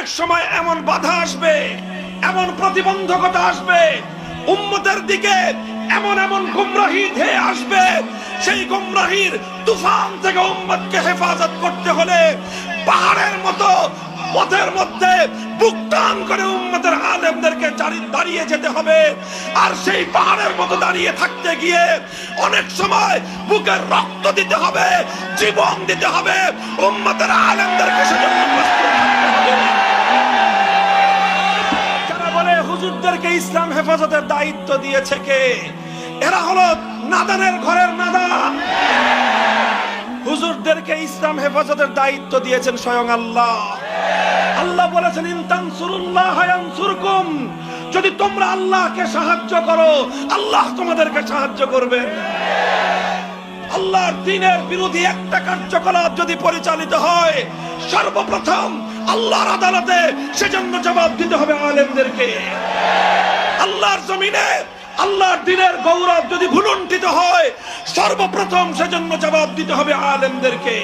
এক সময় এমন বাধা আসবে, এমন প্রতিবন্ধকতা আসবে, উম্মতের দিকে এমন এমন গুমরাহি ধেয়ে আসবে, সেই গুমরাহির তুফান থেকে উম্মতকে হেফাজত করতে হলে পাহাড়ের মতো পথের মধ্যে বুক টান করে উম্মতের আলেমদেরকে দাঁড়িয়ে যেতে হবে। আর সেই পাহাড়ের মতো দাঁড়িয়ে থাকতে গিয়ে অনেক সময় বুকের রক্ত দিতে হবে, জীবন দিতে হবে, উম্মতের আলেমদেরকে সেজন্য প্রস্তুত থাকতে হবে। যারা বলে হুজুরদেরকে ইসলাম হেফাজতের দায়িত্ব দিয়েছে কে? এরা হলো নাদানের ঘরের নাদান। হুজুরদেরকে ইসলাম হেফাজতের দায়িত্ব দিয়েছেন স্বয়ং আল্লাহ। আল্লাহ বলেছেন ইন তানসুরুল্লাহ ইয়ানসুরকুম, যদি তোমরা আল্লাহকে সাহায্য করো আল্লাহ তোমাদেরকে সাহায্য করবেন। আল্লাহর দ্বীনের বিরোধী একটা কার্যকলাপ যদি পরিচালিত হয়, সর্বপ্রথম আল্লাহর আদালতে সেজন্য জবাব দিতে হবে আলেমদেরকে। আল্লাহর জমিনে আল্লাহর দ্বীনের গৌরব যদি ভুলুণ্ঠিত হয়, সর্বপ্রথম সেজন্য জবাব দিতে হবে আলেমদেরকে।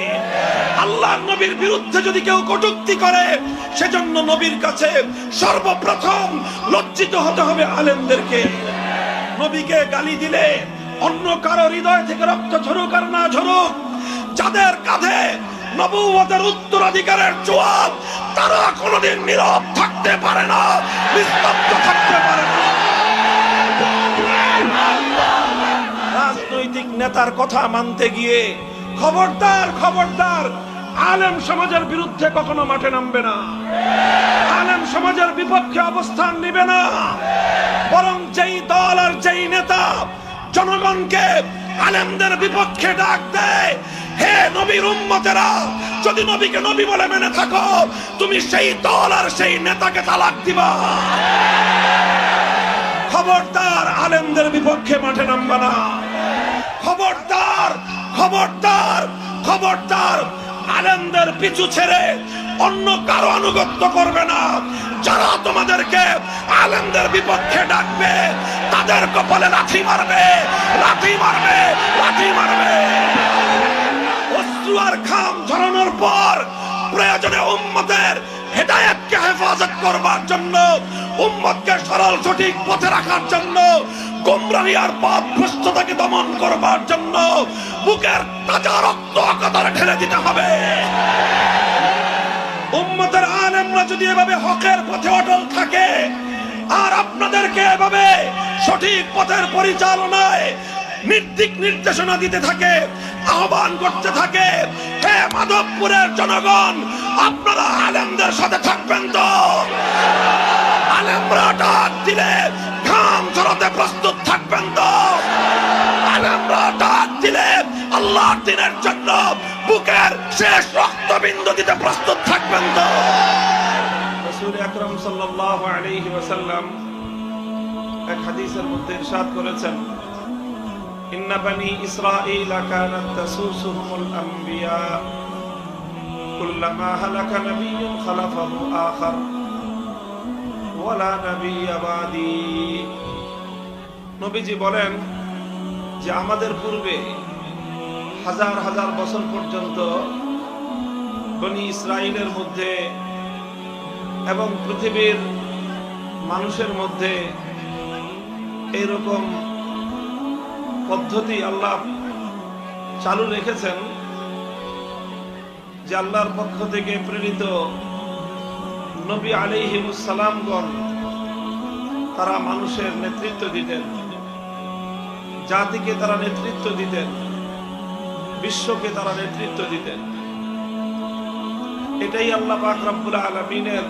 আল্লাহর নবীর বিরুদ্ধে যদি কেউ কটূক্তি করে, সেজন্য নবীর কাছে সর্বপ্রথম লজ্জিত হতে হবে আলেমদেরকে। নবীকে গালি দিলে অন্য কারো হৃদয় থেকে রক্ত ঝরুক আর না ঝরুক, যাদের কাঁধে নবুয়তের উত্তরাধিকারের জোয়াব, তারা কোনোদিন নীরব থাকতে পারে না, নিস্তব্ধ থাকতে পারে না। রাজনৈতিক নেতার কথা মানতে গিয়ে খবরদার খবরদার, আলেম সমাজের বিরুদ্ধে কখনো মাঠে নামবে না, আলেম সমাজের বিপক্ষে অবস্থান নিবে না। বরং যেই দল আর যেই নেতা জনগণকে আলেমদের বিপক্ষে ডাক দেয়, হে নবীর উম্মতেরা, যদি নবীকে নবী বলে মেনে থাকো, তুমি সেই দল আর সেই নেতাকে তালাক দিবা। খবরদার আলেমদের বিপক্ষে মাঠে নামবা না। খবরদার খবরদার খবরদার, আলেমদের পিছু ছেড়ে অন্য কারো আনুগত্য করবে না। যারা তোমাদেরকে আলেমদের বিপক্ষে ডাকবে, তাদের কপালে লাথি মারবে, লাথি মারবে, লাথি মারবে। অশ্রু আর ঘাম ঝরানোর পর প্রয়োজনে উম্মতের হেদায়েতকে হেফাজত করবার জন্য, উম্মতকে সরল সঠিক পথে রাখার জন্য, গোমরাহি আর পথভ্রষ্টতাকে দমন করবার জন্য বুকের তাজা রক্ত কাতারে ঢেলে দিতে হবে। উম্মতের আলেমরা যদি এভাবে হকের পথে অটল থাকে আর আপনাদেরকে এভাবে সঠিক পথের পরিচালনায় নির্দিক নির্দেশনা দিতে থাকে, আহ্বান করতে থাকে, হে মাধবপুরের জনগণ, আপনারা আলেমদের সাথে থাকবেন তো? আলেমরা ডাক দিলে ঘাম ঝরাতে প্রস্তুত থাকবেন তো? আলেমরা ডাক দিলে আল্লাহর দ্বীনের জন্য বুকের শেষ রক্তবিন্দু দিতে প্রস্তুত থাকবেন তো? রাসূল আকরাম সাল্লাল্লাহু আলাইহি ওয়াসাল্লাম এক হাদিসের মধ্যে ইরশাদ করেছেন, ইন্না বানি ইসরাঈলা কানাত তাসুসুহুমুল আমবিয়া কুল্লামা হালাকা নাবিয়্যুন খালাফাহু আখার ওয়ালা নাবিয়্যা বাদি। নবীজি বলেন যে আমাদের পূর্বে হাজার হাজার বছর পর্যন্ত বনি ইসরাইলের মধ্যে এবং পৃথিবীর মানুষের মধ্যে এরকম পদ্ধতি আল্লাহ চালু রেখেছেন যে আল্লাহর পক্ষ থেকে প্রেরিত নবী আলাইহিমুস সালামগণ তারা মানুষের নেতৃত্ব দিতেন, জাতিকে তারা নেতৃত্ব দিতেন, বিশ্বকে তারা নেতৃত্ব দিতেন। এটাই আল্লাহ পাক রব্বুল আলামিনের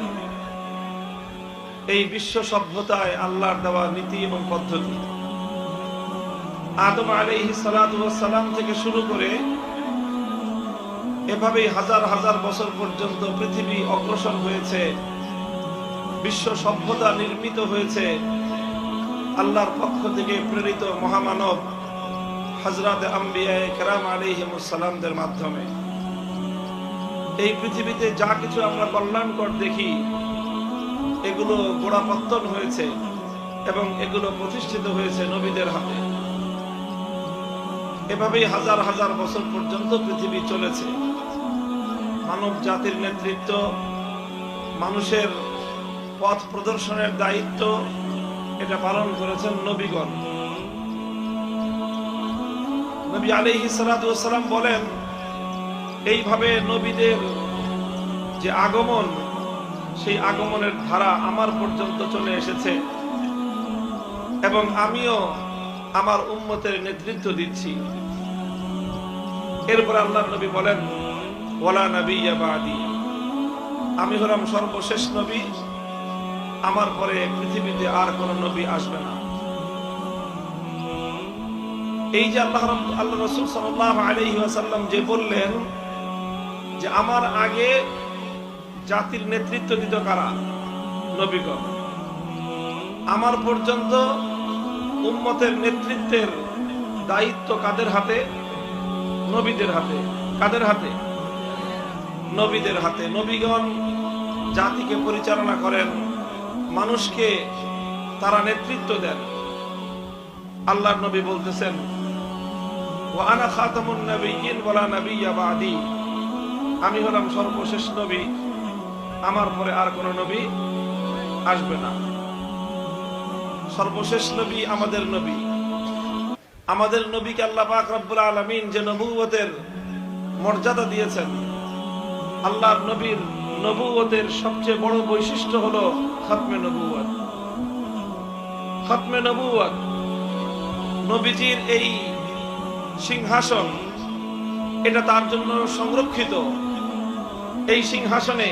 এই বিশ্ব সভ্যতায় আল্লাহর দেওয়া নীতি এবং পদ্ধতি। আদম আলাইহিস সালাতু ওয়াস সালাম থেকে শুরু করে এভাবেই হাজার হাজার বছর পর্যন্ত পৃথিবী অগ্রসর হয়েছে, বিশ্ব সভ্যতা নির্মিত হয়েছে আল্লাহর পক্ষ থেকে প্রেরিত মহামানব হযরত আম্বিয়ায়ে কেরাম আলাইহিমুস সালামদের মাধ্যমে। এই পৃথিবীতে যা কিছু আমরা কল্যাণকর দেখি, এগুলো গোড়াপত্তন হয়েছে এবং এগুলো প্রতিষ্ঠিত হয়েছে নবীদের হাতে। এভাবেই হাজার হাজার বছর পর্যন্ত পৃথিবী চলেছে। মানব জাতির নেতৃত্ব মানুষের পথ প্রদর্শনের দায়িত্ব এটা পালন করেছেন নবীগণ। নবী আলাইহিস সালাতু ওয়াস সালাম বলেন, এইভাবে নবীদের যে আগমন, সেই আগমনের ধারা আমার পর্যন্ত চলে এসেছে এবং আমিও আমার উম্মতের নেতৃত্ব দিচ্ছি। এরপর আল্লাহর নবী বলেন, ওয়ালা নাবিয়্যা বা'দি, আমি হলাম সর্বশেষ নবী, আমার পরে পৃথিবীতে আর কোন নবী আসবে না। এই যে আল্লাহ রাসূল সাল্লাল্লাহু আলাইহি ওয়াসাল্লাম যে বললেন যে আমার আগে জাতির নেতৃত্ব দিত কারা? নবীগণ। আমার পর্যন্ত উম্মতের নেতৃত্বের দায়িত্ব কাদের হাতে? নবীদের হাতে। কাদের হাতে? নবীদের হাতে। নবীগণ জাতিকে পরিচালনা করেন, মানুষকে তারা নেতৃত্ব দেন। আল্লাহর নবী বলতেছেন, ওয়া আনা খাতামুন নাবিয়্যিন ওয়ালা নাবিয়্যা বা'দি, আমি হলাম সর্বশেষ নবী, আমার পরে আর কোন নবী আসবে না। সর্বশেষ নবী আমাদের নবী। আমাদের নবীকে আল্লাহ পাক রব্বুল আলামিন যে নবুয়তের মর্যাদা দিয়েছেন, আল্লাহর নবীর নবুয়তের সবচেয়ে বড় বৈশিষ্ট্য হলো খতমে নবুয়ত। খতমে নবুয়ত, নবীজির এই সিংহাসন, এটা তার জন্য সংরক্ষিত। এই সিংহাসনে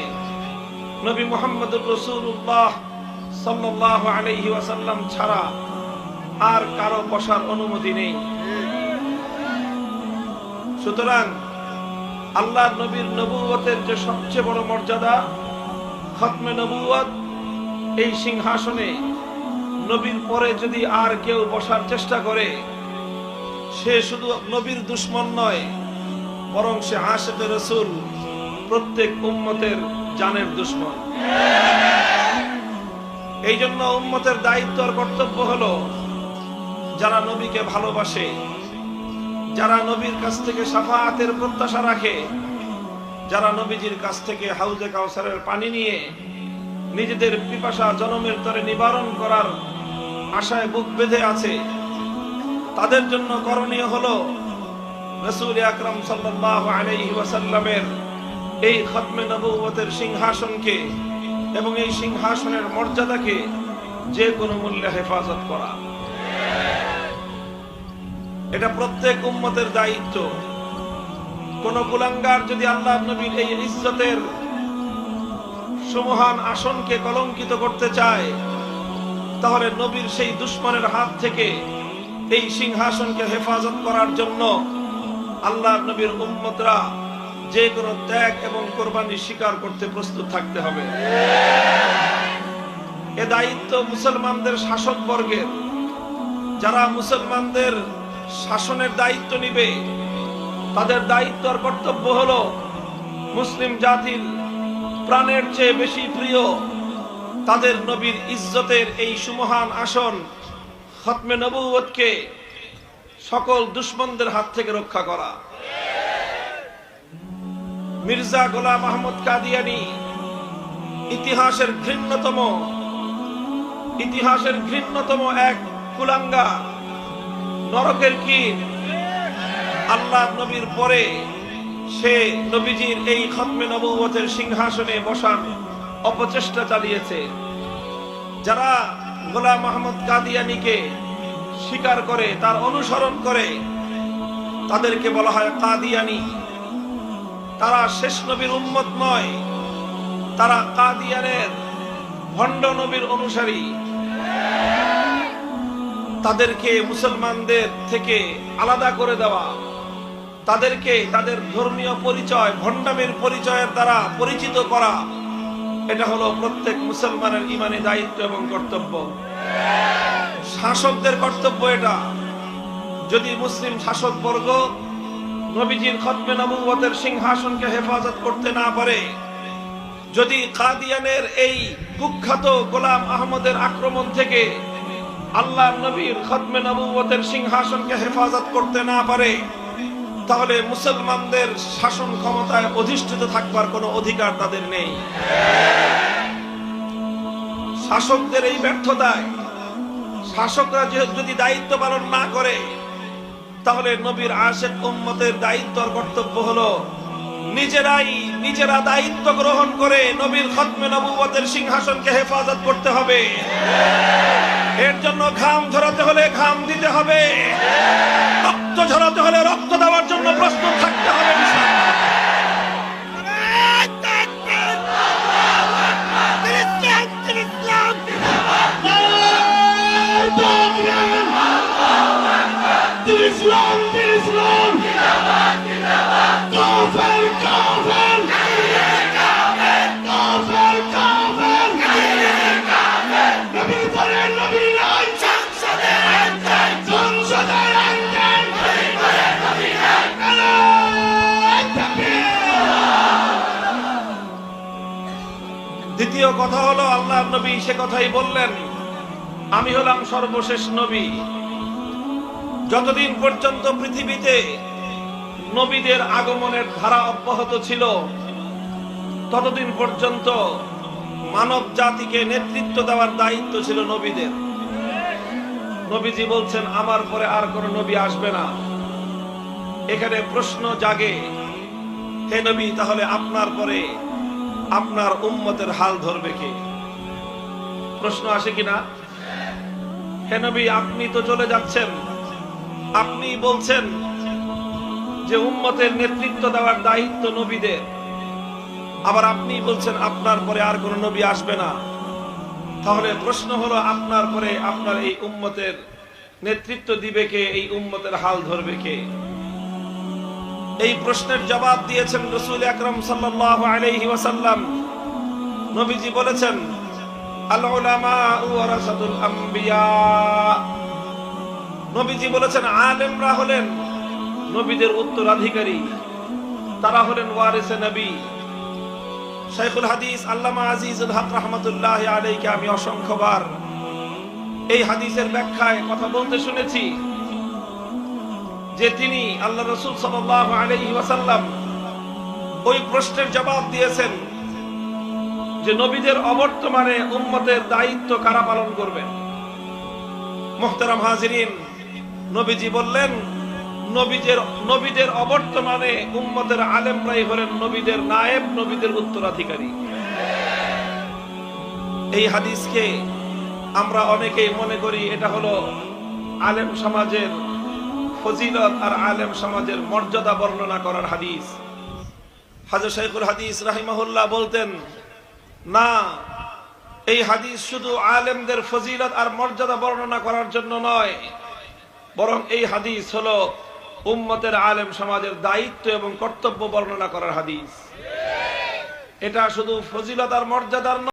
নবী মুহাম্মদুর রাসূলুল্লাহ সাল্লাল্লাহু আলাইহি ওয়াসাল্লাম ছাড়া আর কারো বসার অনুমতি নেই। সুতরাং আল্লাহর নবীর নবুয়তের যে সবচেয়ে বড় মর্যাদা খতমে নবুয়ত, এই সিংহাসনে নবীর পরে যদি আর কেউ বসার চেষ্টা করে, সে শুধু নবীর দুশমন নয়, বরং সে আশিকে রাসূল, প্রত্যেক উম্মতের জানের দুশমন। এই জন্য উম্মতের দায়িত্ব আর কর্তব্য হলো, যারা নবীকে ভালোবাসে, যারা নবীর কাছ থেকে শাফাআতের প্রত্যাশা রাখে, যারা নবীজির কাছ থেকে হাউজে কাউসারের পানি নিয়ে নিজেদের পিপাসা জনমের তরে নিবারণ করার আশায় বুক বেঁধে আছে, তাদের জন্য করণীয় হলো রাসূল আকরাম সাল্লাল্লাহু আলাইহি ওয়াসাল্লামের এই খতমে নবুয়তের সিংহাসনকে এবং এই সিংহাসনের মর্যাদাকে যে কোনো মূল্যে হেফাজত করা। এটা প্রত্যেক উম্মতের দায়িত্ব। কোন কুলাঙ্গার যদি আল্লাহর নবীর এই ইজ্জতের সুমহান আসনকে কলঙ্কিত করতে চায়, তাহলে নবীর সেই দুশমনের হাত থেকে এই সিংহাসনকে হেফাজত করার জন্য আল্লাহর নবীর উম্মতরা যে কোনো ত্যাগ এবং কোরবানি স্বীকার করতে প্রস্তুত থাকতে হবে। এ দায়িত্ব মুসলমানদের শাসক বর্গের। যারা মুসলমানদের শাসনের দায়িত্ব নিবে, তাদের দায়িত্ব আর কর্তব্য হলো মুসলিম জাতির প্রাণের চেয়ে বেশি প্রিয় তাদের নবীর ইজ্জতের এই সুমহান আসন খতমে নবুয়তকে সকল দুশমনদের হাত থেকে রক্ষা করা। মির্জা গোলাম আহমদ কাদিয়ানী ইতিহাসের ঘৃণ্যতম এক কুলাঙ্গার, নরকের কীট। আল্লাহ নবীর পরে সে নবীজির এই খতমে নবুয়তের সিংহাসনে বসার অপচেষ্টা চালিয়েছে। যারা গোলাম আহমদ কাদিয়ানীকে স্বীকার করে, তার অনুসরণ করে, তাদেরকে বলা হয় কাদিয়ানী। তারা শেষ নবীর উম্মত নয়, তারা কাদিয়ানের ভণ্ড নবীর অনুসারী। তাদেরকে মুসলমানদের থেকে আলাদা করে দেওয়া, তাদেরকে তাদের ধর্মীয় পরিচয়, ভণ্ডামির পরিচয়ের দ্বারা পরিচিত করা, এটা হলো প্রত্যেক মুসলমানের ঈমানি দায়িত্ব এবং কর্তব্য। শাসকদের কর্তব্য এটা। যদি মুসলিম শাসক বর্গ নবীজির খতমে নবুয়তের সিংহাসনকে হেফাজত করতে না পারে, যদি কাদিয়ানের এই কুখ্যাত গোলাম আহমদের আক্রমণ থেকে আল্লাহর নবীর খতমে নবুয়তের সিংহাসনকে হেফাজত করতে না পারে, তাহলে মুসলমানদের শাসন ক্ষমতায় অধিষ্ঠিত থাকবার কোনো অধিকার তাদের নেই। শাসকদের এই ব্যর্থতায় শাসকরা যদি দায়িত্ব পালন না করে, তাহলে নবীর আশিক উম্মতের দায়িত্ব আর কর্তব্য হলো নিজেরা দায়িত্ব গ্রহণ করে নবীর খতমে নবুয়তের সিংহাসনকে হেফাজত করতে হবে। এর জন্য ঘাম ঝরাতে হলে ঘাম দিতে হবে, রক্ত ঝরাতে হলে রক্ত দেওয়ার জন্য প্রস্তুত থাকতে হবে। দ্বিতীয় কথা হলো, আল্লাহর নবী সে কথাই বললেন, আমি হলাম সর্বশেষ নবী। যতদিন পর্যন্ত পৃথিবীতে নবীদের আগমনের ধারা অব্যাহত ছিল, ততদিন পর্যন্ত মানব জাতিকে নেতৃত্ব দেওয়ার দায়িত্ব ছিল নবীদের। নবীজি বলছেন, আমার পরে আর কোন নবী আসবে না। এখানে প্রশ্ন জাগে, হে নবী, তাহলে আপনার পরে আপনার উম্মতের হাল ধরবে কে? প্রশ্ন আসে কিনা? হে নবী, আপনি তো চলে যাচ্ছেন, আপনি বলছেন যে উম্মতের নেতৃত্ব দেওয়ার দায়িত্ব নবীদের, আবার আপনি বলছেন আপনার পরে আর কোন নবী আসবে না। তাহলে প্রশ্ন হলো, আপনার পরে আপনার এই উম্মতের নেতৃত্ব দিবে কে? এই উম্মতের হাল ধরবে কে? এই প্রশ্নের জবাব দিয়েছেন রাসূল আকরাম সাল্লাল্লাহু আলাইহি ওয়াসাল্লাম। নবীজি বলেছেন, আল উলামা ওয়ারাসাতুল আম্বিয়া। নবীজি বলেছেন, আলেমরা হলেন নবীদের উত্তরাধিকারী, তারা হলেন ওয়ারিসে নবী। শাইখুল হাদিস আল্লামা আজিজুল হক রাহমাতুল্লাহি আলাইহি আমি অসংখ্যবার এই হাদিসের ব্যাখ্যায় কথা বলতে শুনেছি যে তিনি আল্লাহ রাসূল সাল্লাল্লাহু আলাইহি ওয়াসাল্লাম ওই প্রশ্নের জবাব দিয়েছেন যে নবীদের অবর্তমানে উম্মতের দায়িত্ব কারা পালন করবেন। মুহতারাম হাজিরিন, নবীজি বললেন, নবীদের অবর্তমানে উম্মতের আলেমরাই হলেন নবীদের নায়েব, নবীদের উত্তরাধিকারী। এই হাদিসকে আমরা অনেকেই মনে করি এটা হলো আলেম সমাজের ফজিলত আর আলেম সমাজের মর্যাদা বর্ণনা করার হাদিস। হযরত শাইখুল হাদিস রাহিমাহুল্লাহ বলতেন, না, এই হাদিস শুধু আলেমদের ফজিলত আর মর্যাদা বর্ণনা করার জন্য নয়, বরং এই হাদিস হলো উম্মতের আলেম সমাজের দায়িত্ব এবং কর্তব্য বর্ণনা করার হাদিস। এটা শুধু ফজিলত আর মর্যাদার